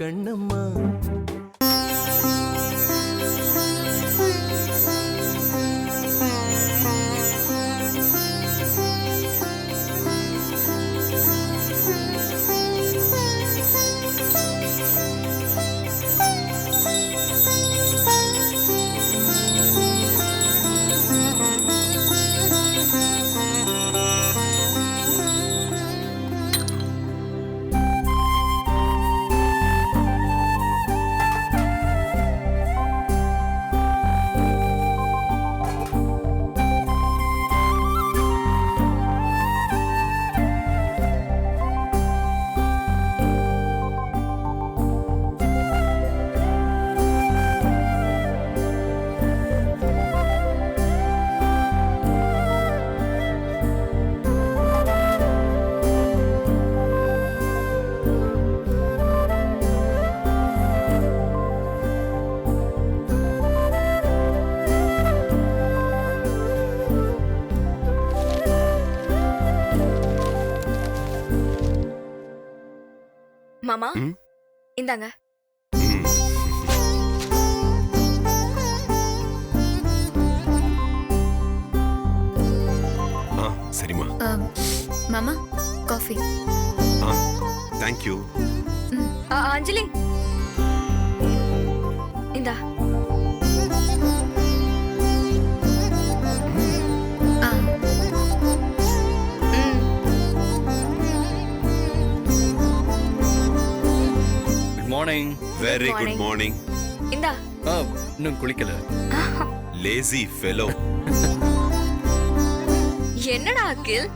கண்ணம்மா. மாமா இந்தாங்க. சரிம்மா. மாமா காஃபி. Thank you. அஞ்சலி இந்தா. மார்னிங். Very good morning. இந்தா. இன்னும் குளிக்கல. Lazy fellow. என்னடா அகில்,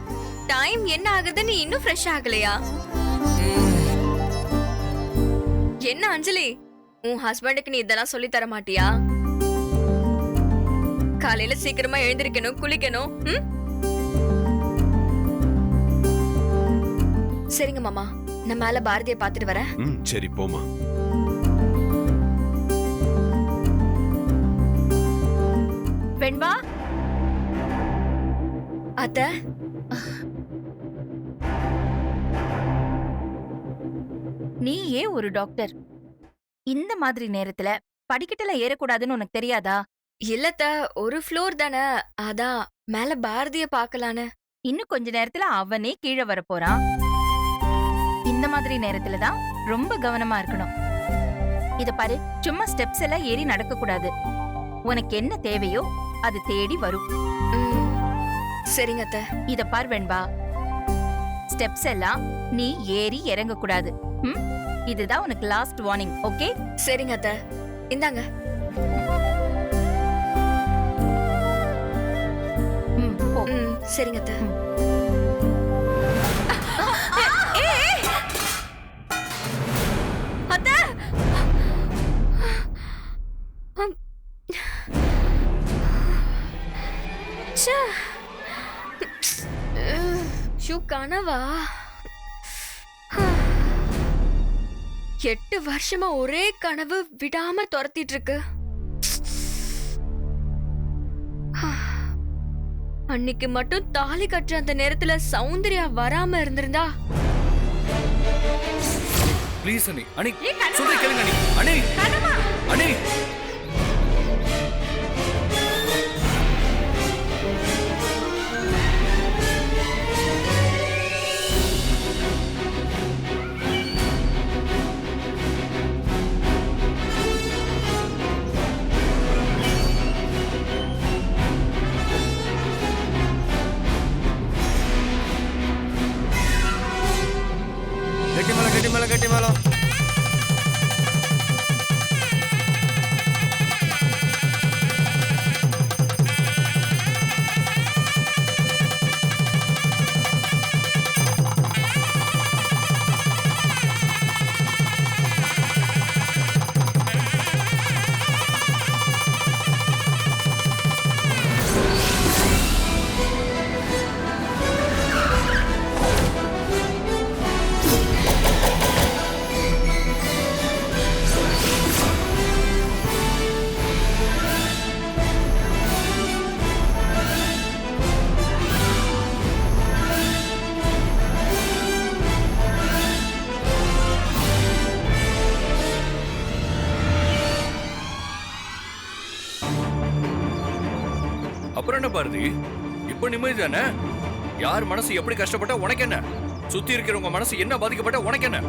டைம் என்ன ஆகுது, நீ இன்னும் ஃப்ரெஷ் ஆகலையா? என்ன அஞ்சலி, உன் ஹஸ்பண்டுக்கு நீ இதெல்லாம் சொல்லி தர மாட்டியா? காலையில சீக்கிரமா எழுந்திருக்கணும், குளிக்கணும். சரிங்க மாமா, நான் மேல பாரதிய பாத்துட்டு வரேன். சரி போமா. வெண்பா அத்த, நீ ஏன் ஒரு டாக்டர் இந்த மாதிரி நேரத்துல படிக்கட்டுல ஏறக்கூடாதுன்னு உனக்கு தெரியாதா? இல்லத்த, ஒரு ஃப்ளோர் தானே, அதான் மேல பாரதிய பாக்கலான்னு. இன்னும் கொஞ்ச நேரத்துல அவனே கீழே வர போறான். இந்த மாதிரி நேரத்துல தான் ரொம்ப கவனமா இருக்கணும். இத பாரு, சும்மா ஸ்டெப்ஸ் எல்லாம் ஏறி நடக்க கூடாது. உனக்கு என்ன தேவையோ அது தேடி வரும். சரிங்க அத்த. இத பார் வெண்பா, ஸ்டெப்ஸ் எல்லாம் நீ ஏறி இறங்க கூடாது. இதுதான் உனக்கு லாஸ்ட் வார்னிங், ஓகே? சரிங்க அத்த, இந்தாங்க. சரிங்க அத்த. அத்த, கனவா? 8 வருஷமா ஒரே கனவு விடாம துரத்திட்டு இருக்கு. அன்னைக்கு மட்டும் தாலி கட்டுற அந்த நேரத்துல சௌந்தர்யா வராம இருந்திருந்தா. ப்ளீஸ் அனி, அனி சொல்றே கேளுங்க அனி. அனி அனி கட்டி மேளம். அப்புறம் என்ன பாரதி, இப்ப நிம்மதி தானே? யார் மனசு எப்படி கஷ்டப்பட்டா உனக்கு என்ன? சுத்தி இருக்கிறவங்க மனசு என்ன பாதிக்கப்பட்ட உனக்கு என்ன?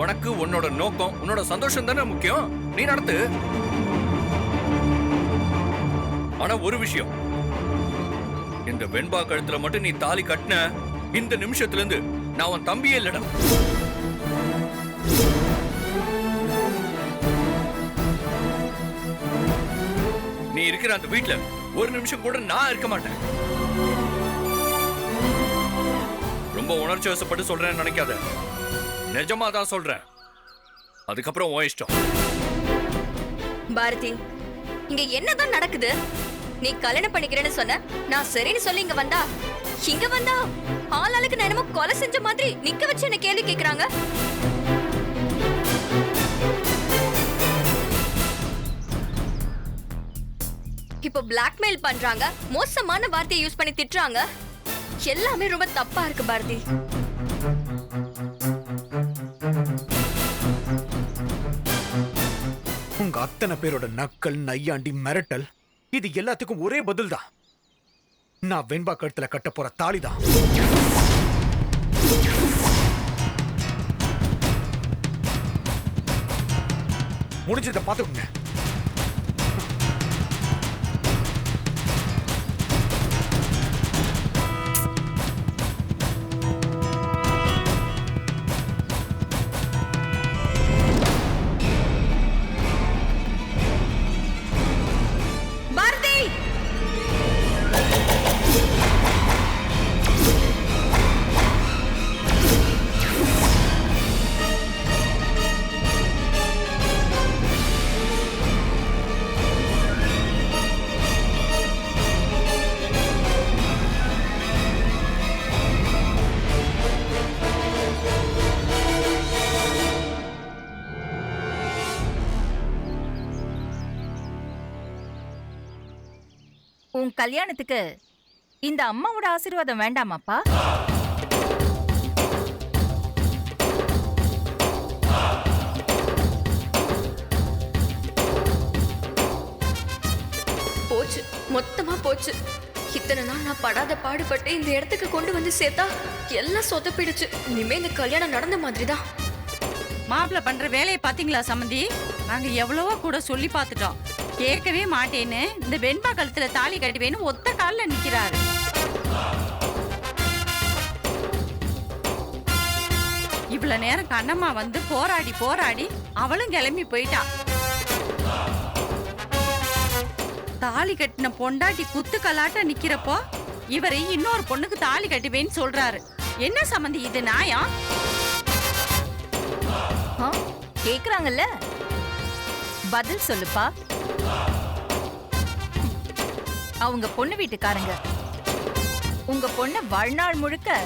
உனக்கு உன்னோட நோக்கம், உன்னோட சந்தோஷம் தானே முக்கியம். நீ நடத்து. ஆனா ஒரு விஷயம், இந்த வெண்பா கழுத்துல மட்டும் நீ தாலி கட்டின இந்த நிமிஷத்துல இருந்து நான் உன் தம்பியே இல்லடா. நீ இருக்கிற அந்த வீட்டுல ஒரு நிமிஷம் கூட நான் இருக்க மாட்டேன். ரொம்ப உணர்ச்சி வசப்பட்டு சொல்றேன்னு நினைக்காத, நிஜமா தான் சொல்றேன். அதுக்கப்புறம் உன் இஷ்டம். பாரதி, இங்க என்னதான் நடக்குது? நீ கல்யாணம் பண்ணிக்கிறேன்னு சொன்ன, நான் சரின்னு சொல்லி இங்க வந்தா ஆளாளுக்கு நான் என்னமோ கொலை செஞ்ச மாதிரி நிக்க வச்சு என்ன கேள்வி கேக்குறாங்க. இப்போ பிளாக்மெயில் பண்றாங்க, மோசமான வார்த்தையை யூஸ் பண்ணி திட்டுறாங்க. எல்லாமே ரொம்ப தப்பா இருக்கு பாரதி. உங்க அத்தனை பேரோட நக்கல், நையாண்டி, மிரட்டல், இது எல்லாத்துக்கும் ஒரே பதில் தான். நான் வெண்பா கழுத்துல கட்ட போற தாலிதான். முடிஞ்சதை பாத்துக்கோங்க. உன் கல்யாணத்துக்கு இந்த அம்மாவோட ஆசீர்வாதம் வேண்டாமாப்பா? போச்சு, மொத்தமா போச்சு. இத்தனை நாள் நான் படாத பாடுபட்டு இந்த இடத்துக்கு கொண்டு வந்து சேர்த்தா எல்லாம் சொதப்பிடுச்சு. இனிமே இந்த கல்யாணம் நடந்த மாதிரிதான். மாப்பிள்ள பண்ற வேலையை பாத்தீங்களா சம்மந்தி? நாங்க எவ்வளவோ கூட சொல்லி பார்த்துட்டோம், கேட்கவே மாட்டேன்னு இந்த வெண்பா கழுத்துல தாலி கட்டுவேன்னு ஒத்த கால்ல நிக்கிறாரு. இவ்வளவு நேரம் கண்ணம்மா வந்து போராடி போராடி அவளும் கிளம்பி போயிட்டா. தாலி கட்டின பொண்டாட்டி குத்து கலாட்ட நிக்கிறப்போ இவரை இன்னொரு பொண்ணுக்கு தாலி கட்டுவேன்னு சொல்றாரு. என்ன சம்மந்தி இது நியாயம்? கேக்குறாங்கல்ல, பதில் சொல்லுப்பா. அவங்க பொண்ணு வீட்டுக்காரங்க உங்க பொண்ண வாழ்நாள் முழுக்க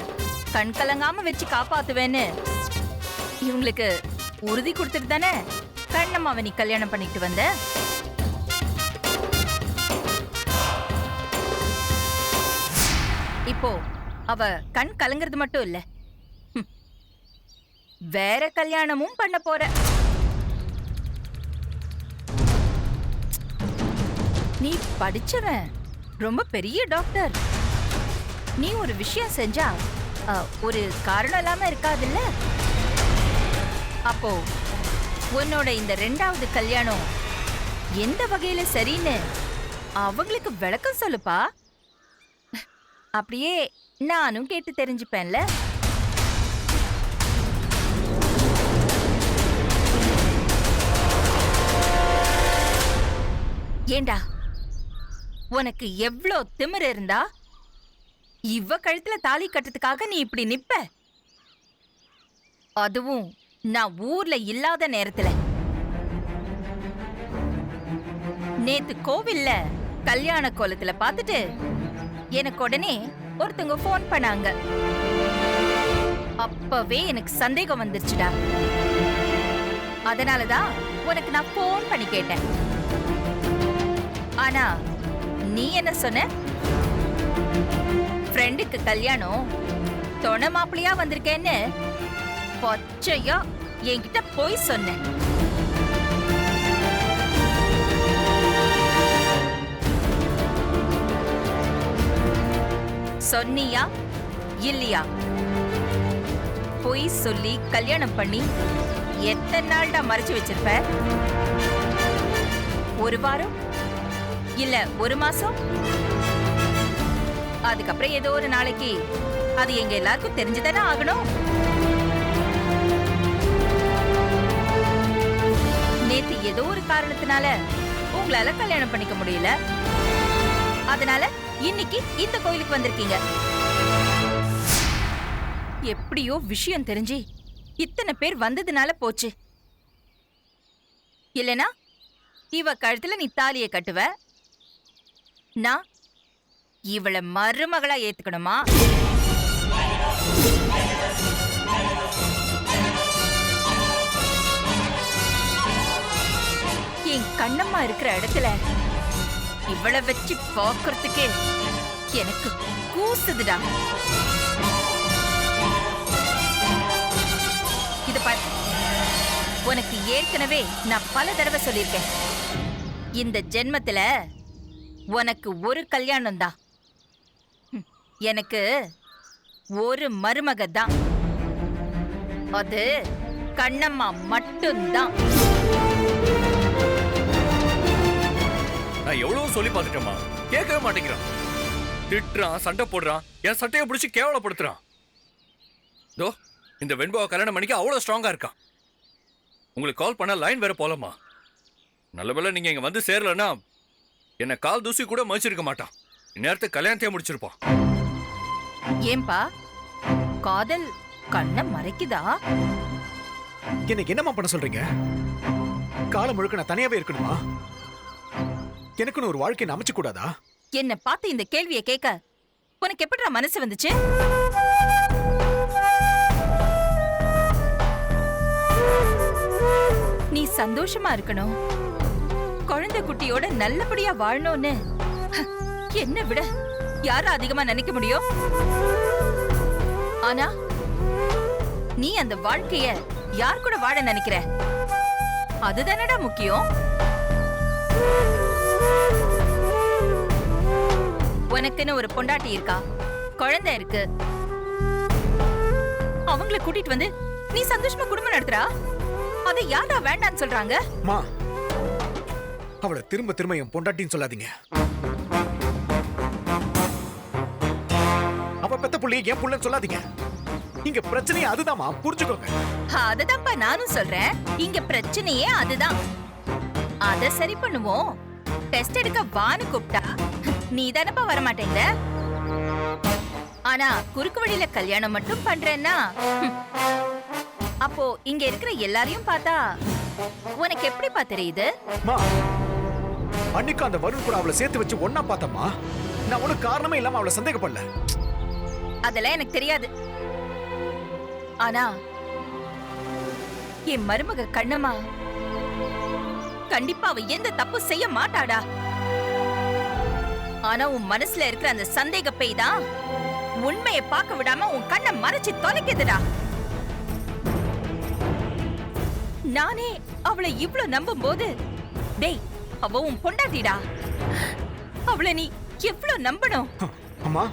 கண் கலங்காம வச்சு காப்பாத்துவேன்னு இவங்களுக்கு உறுதி கொடுத்துட்டு தானே கண்ணம்மாவை நீ கல்யாணம் பண்ணிட்டு வந்த. இப்போ அவ கண் கலங்கிறது மட்டும் இல்ல, வேற கல்யாணமும் பண்ண போற. நீ படிச்சவன், ரொம்ப பெரிய டாக்டர். நீ ஒரு விஷயம் செஞ்சா ஒரு காரணம் இல்லாம இருக்காதுல்ல. அப்போ உன்னோட இந்த 2வது கல்யாணம் எந்த வகையில சரின்னு அவங்களுக்கு விளக்கம் சொல்லுப்பா. அப்படியே நானும் கேட்டு தெரிஞ்சுப்பேன்ல. ஏண்டா, உனக்கு எவ்ளோ திமிரு இருந்தா இவ கழுத்துல தாலி கட்டுறதுக்காக நீ இப்படி நிப்ப? அதுவும் நான் ஊர்ல இல்லாத நேரத்துல. நேத்து கோவில்ல கல்யாண கோலத்துல பார்த்துட்டு எனக்கு உடனே ஒருத்தங்க போன் பண்ணாங்க. அப்பவே எனக்கு சந்தேகம் வந்துருச்சுடா. அதனாலதான் உனக்கு நான் போன் பண்ணி கேட்டேன். ஆனா நீ என்ன சொன்ன? ஃப்ரெண்டுக்கு கல்யாணம், தொண மாப்பிளையா வந்திருக்கேன்னு பச்சையா என்கிட்ட போய் சொன்ன. சொன்னியா இல்லையா? பொய் சொல்லி கல்யாணம் பண்ணி எத்தனை நாள்டா மறைச்சு வச்சிருப்ப? ஒரு வாரம் இல்ல ஒரு மாசம்? அதுக்கப்புறம் ஏதோ ஒரு நாளைக்கு அது எங்க எல்லாருக்கும் தெரிஞ்சுதானே ஆகணும். நேத்து ஏதோ ஒரு காரணத்தினால உங்களால கல்யாணம் பண்ணிக்க முடியல. அதனால இன்னைக்கு இந்த கோயிலுக்கு வந்திருக்கீங்க. எப்படியோ விஷயம் தெரிஞ்சு இத்தனை பேர் வந்ததுனால போச்சு. இல்லனா இவ கழுத்துல நீ தாலியை கட்டுவ, நான் இவளை மருமகளா ஏத்துக்கணுமா? என் கண்ணம்மா இருக்கிற இடத்துல இவளை வச்சு பார்க்கறதுக்கே எனக்கு கூசுதுடா. இது பாரு, உனக்கு ஏற்கனவே நான் பல தடவை சொல்லியிருக்கேன், இந்த ஜென்மத்துல உனக்கு ஒரு கல்யாணம் தான், எனக்கு ஒரு மருமக தான், அது கண்ணம்மா மட்டும்தான். நான் எவ்வளவு சொல்லி பார்த்துட்டேம்மா, கேட்கவே மாட்டேங்கிறான். திட்டுறான், சண்டை போடுறான், என் சட்டையை பிடிச்சி கேவலப்படுத்துறான். தோ இந்த வெண்பாவை கல்யாணம் பண்ணிக்க அவ்வளவு ஸ்ட்ராங்கா இருக்கான். உங்களுக்கு கால் பண்ண லைன் வேற போலமா. நல்லவேளை நீங்க இங்க வந்து சேரலன்னா என்ன கால் தூசி கூட மதிச்சிருக்க மாட்டான். இந்நேரத்துக்கு கல்யாணத்தையே முடிச்சிருப்பான். ஏன்பா காதல் கண்ணை மறைக்குதா? என்ன என்னம்மா பண்ண சொல்றீங்க? காலம் முழுக்க நான் தனியாவே இருக்கணுமா? எனக்குன்னு ஒரு வாழ்க்கை நான் அமைச்சு கூடாதா? என்ன பார்த்து இந்த கேள்வியை கேட்க உனக்கு எப்படிடா மனசு வந்துச்சு? நீ சந்தோஷமா இருக்கணும், குழந்தை குட்டியோட நல்லபடியா வாழணும்னு என்ன விட யாரும் அதிகமா நினைக்க முடியும்? ஆனா நீ அந்த வாழ்க்கைய யார் கூட வாழ நினைக்கிற? அதுதானடா முக்கியம். உனக்குன்னு ஒரு பொண்டாட்டி இருக்கா, குழந்தை இருக்கு, அவங்கள கூட்டிட்டு வந்து நீ சந்தோஷமா குடும்பம் நடத்துறா. அதை யாரா வேண்டான்னு சொல்றாங்க? மா, அவளை திரும்ப திரும்ப என் பொண்டாட்டின்னு சொல்லாதீங்க. அவ பெத்த புள்ளைய என் புள்ளன்னு சொல்லாதீங்க. இங்க பிரச்சனையே அதுதான்மா, புரிஞ்சுக்கோங்க. அததான்ப்பா நானும் சொல்றேன், இங்க பிரச்சனையே அதுதான். அத சரி பண்ணுவோம். டெஸ்ட் எடுக்க வான்னு கூப்பிட்டா நீ தானப்பா வரமாட்டேங்க. ஆனா குறுக்கு வழியில கல்யாணம் மட்டும் பண்றேன்னா அப்போ இங்க இருக்கிற எல்லாரையும் பார்த்தா உனக்கு எப்படிப்பா தெரியுது? மா, அன்னைக்கு அந்த வருண் கூட அவளை சேர்த்து வச்சு ஒன்னா பார்த்தம்மா. நான் ஒரு காரணமே இல்லாம அவளை சந்தேகப்படல. அதெல்லாம் எனக்கு தெரியாது. ஆனா என் மருமக கண்ணம்மா கண்டிப்பா அவ எந்த தப்பு செய்ய மாட்டாடா. ஆனா உன் மனசுல இருக்கிற அந்த சந்தேக பேய் தான் உண்மையை பார்க்க விடாம உன் கண்ணை மறைச்சு தொலைக்குதுடா. நானே அவளை இவ்ளோ நம்பும் போது, டேய் அவ உன் பொண்டாட்டிடா, அவளை நீ எவ்வளவு நம்பணும்? அம்மா,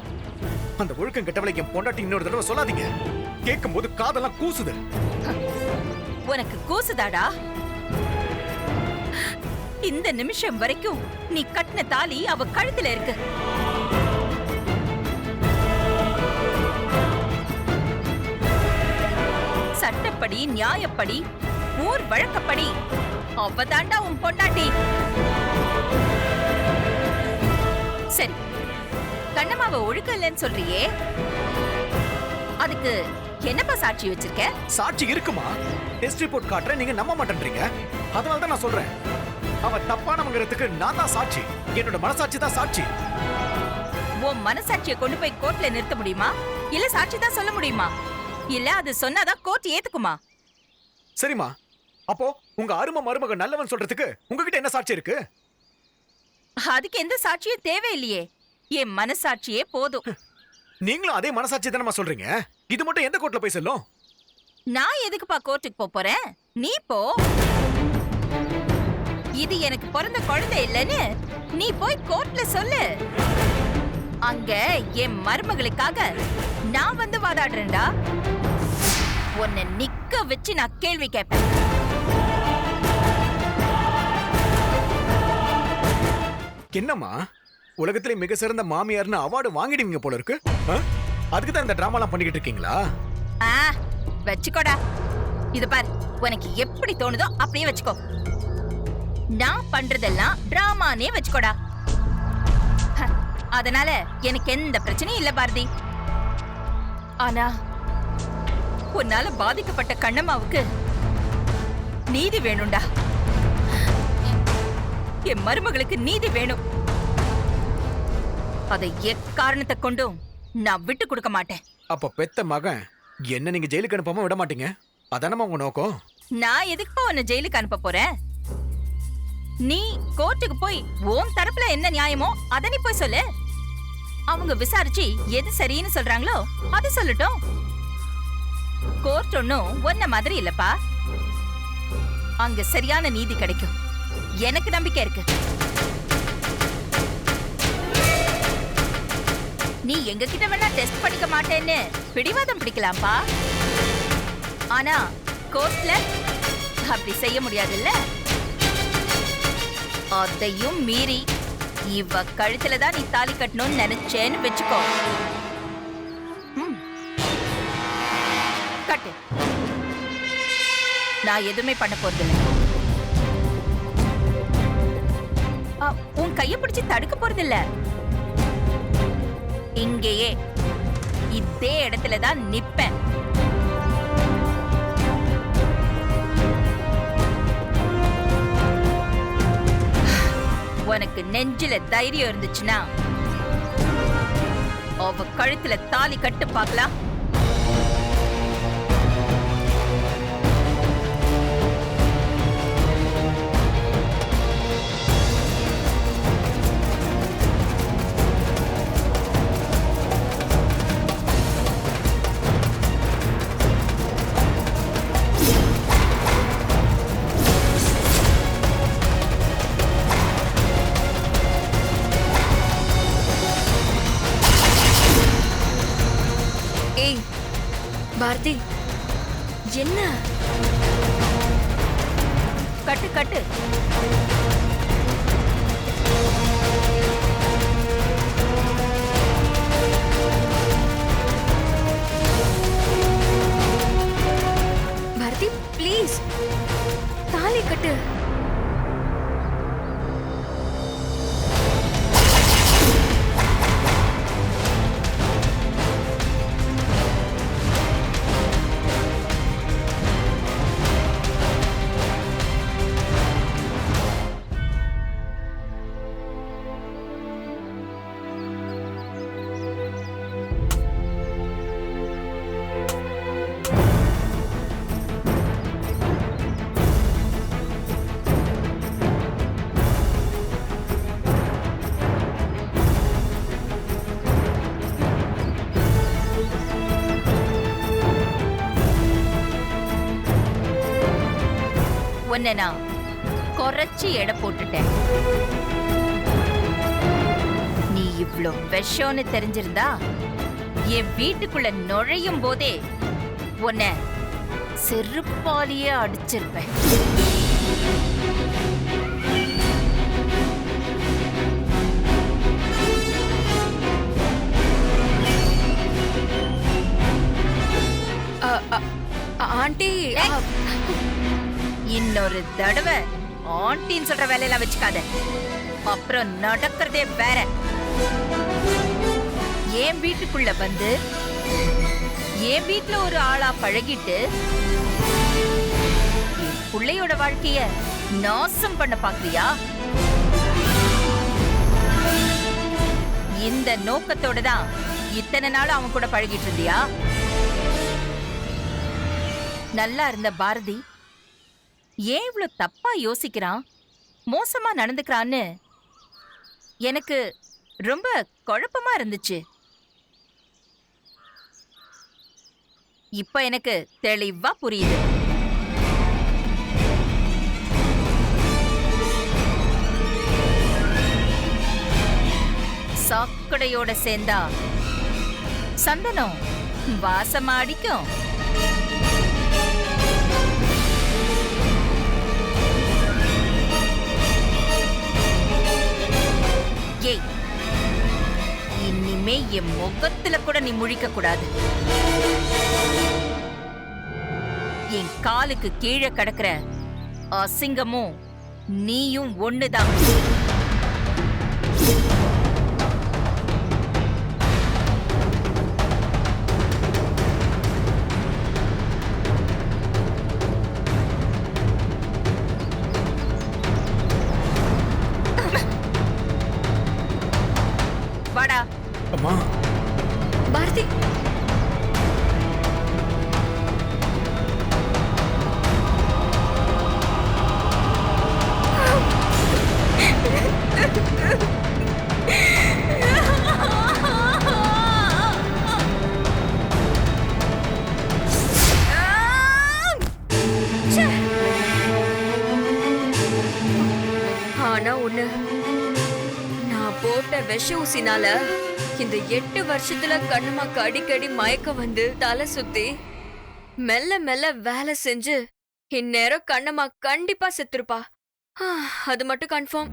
அந்த ஒழுக்கம் கெட்டவளை என் பொண்டாட்டி இன்னொரு தடவை சொல்லாதீங்க. கேட்கும் போது காதெல்லாம் கூசுது. உனக்கு கூசுதாடா? இந்த நிமிஷம் வரைக்கும் நீ கட்டின தாலி அவ கழுத்துல இருக்கு. சட்டப்படி, நியாயப்படி, ஊர் வழக்கப்படி அவதாண்டா உன் பொண்டாட்டி. சரி, கண்ணம்மாவை ஒழுக்கம் இல்லைன்னு சொல்றியே, அதுக்கு என்னப்பா சாட்சி வச்சிருக்க? சாட்சி இருக்குமா? டெஸ்ட் ரிப்போர்ட் காட்டுறேன், நீங்க நம்ப மாட்டேன்றீங்க. அதனால தான் நான் சொல்றேன், அவ தப்பானவங்கிறதுக்கு நான் தான் சாட்சி. என்னோட மனசாட்சி தான் சாட்சி. உன் மனசாட்சியை கொண்டு போய் கோர்ட்ல நிறுத்த முடியுமா? இல்ல சாட்சி தான் சொல்ல முடியுமா? இல்ல அது சொன்னாதான் கோர்ட் ஏத்துக்குமா? சரிம்மா, அப்போ உங்க அருமை மருமக நல்லவன் சொல்றதுக்கு உங்ககிட்ட என்ன சாட்சி இருக்கு? அதுக்கு எந்த சாட்சியும் தேவையில்லையே, என் மனசாட்சியே போதும். நீங்களும் அதே மனசாட்சி தானே சொல்றீங்க. இது மட்டும் எந்த கோர்ட்ல போய் செல்லும்? நான் எதுக்குப்பா கோர்ட்டுக்கு போறேன்? நீ போ. இது எனக்கு பிறந்த குழந்தை இல்லைன்னு நீ போய் கோர்ட்ல சொல்லு. அங்க என் மருமகளுக்காக நான் வந்து வாதாடுறேன்டா. உன்னை நிக்க வச்சு நான் கேள்வி கேட்பேன். என்னம்மா உலகத்திலே மிக சிறந்த மாமியார்னு அவார்டு வாங்கிடுவீங்க போல இருக்கு. அதுக்கு தான் இந்த டிராமாலாம் பண்ணிக்கிட்டு இருக்கீங்களா? வச்சுக்கோடா. இது பாரு, உனக்கு எப்படி தோணுதோ அப்படியே வச்சுக்கோ. நான் பண்றதெல்லாம் டிராமானே வச்சுக்கோடா. அதனால எனக்கு எந்த பிரச்சனையும் இல்ல பாரதி. ஆனா உன்னால பாதிக்கப்பட்ட கண்ணம்மாவுக்கு நீதி வேணும்டா. என் மருமகளுக்கு நீதி வேணும். அதை எக்காரணத்தை கொண்டும் நான் விட்டு கொடுக்க மாட்டேன். அப்ப பெத்த மகன் என்ன நீங்க ஜெயிலுக்கு அனுப்பாம விட மாட்டீங்க, அதானமா உங்க நோக்கம்? நான் எதுக்குப்பா உன்னை ஜெயிலுக்கு அனுப்ப போறேன்? நீ கோர்ட்டுக்கு போய் உன் தரப்புல என்ன நியாயமோ அதை நீ போய் சொல்லு. அவங்க விசாரிச்சு எது சரின்னு சொல்றாங்களோ அது சொல்லட்டும். கோர்ட் ஒன்னும் ஒன்ன மாதிரி இல்லப்பா. அங்க சரியான நீதி கிடைக்கும். எனக்கு நம்பிக்கை இருக்கு. நீ எங்க கிட்ட வேணா டெஸ்ட் படிக்க மாட்டேன்னு பிடிவாதம் பிடிக்கலாம்ப்பா. ஆனா கோர்ட்ல அப்படி செய்ய முடியாதுல்ல. அதையும் மீறி இவ கழுத்துல தான் நீ தாலி கட்டணும்னு நினைச்சேன்னு வச்சுக்கோ. கட்டு. நான் எதுவுமே பண்ண போறதில்லை. உன் கைய பிடிச்சு தடுக்க போறதில்ல. இங்கேயே இதே இடத்துல தான் நிப்பேன். உனக்கு நெஞ்சில தைரியம் இருந்துச்சுன்னா அவ கழுத்துல தாலி கட்டு பார்க்கலாம். பாரதி, என்ன? கட்டு கட்டு. பாரதி ப்ளீஸ் தாலி கட்டு. உன்னை நான் குறைச்சி எடை போட்டுட்டேன். நீ இவ்ளோ விஷம்னு தெரிஞ்சிருந்தா என் வீட்டுக்குள்ள நுழையும் போதே உன்னை செருப்பாலேயே அடிச்சிருப்பேன். ஆண்டி, இன்னொரு தடவை ஆண்டின்னு சொல்ற வேலையெல்லாம் வச்சுக்காத. அப்புறம் நடக்கிறதே வேற. என் வீட்டுக்குள்ள வந்து என் வீட்டுல ஒரு ஆளா பழகிட்டு என் பிள்ளையோட வாழ்க்கைய நாசம் பண்ண பாக்குறியா? இந்த நோக்கத்தோட தான் இத்தனை நாள் அவன் கூட பழகிட்டு இருந்தியா? நல்லா இருந்த பாரதி ஏன் இவ்வளவு தப்பா யோசிக்கிறான், மோசமா நடந்துக்கிறான்னு எனக்கு ரொம்ப குழப்பமா இருந்துச்சு. இப்ப எனக்கு தெளிவா புரியுது. சாக்கடையோட சேர்ந்தா சந்தனம் வாசமா அடிக்கும். ஏய், இனிமே என் முகத்துல கூட நீ முழிக்க கூடாது. என் காலுக்கு கீழே கிடக்குற அசிங்கமும் நீயும் ஒண்ணுதான். வாடா. அம்மா பாரதி, ஆனா ஒண்ணு, நான் போட்ட விஷ ஊசினால இந்த 8 வருஷத்துல கண்ணம்மாக்கு அடிக்கடி மயக்கம் வந்து தலை சுத்தி மெல்ல மெல்ல வேலை செஞ்சு இந்நேரம் கண்ணம்மா கண்டிப்பா செத்துருப்பா. அது மட்டும் கன்ஃபார்ம்.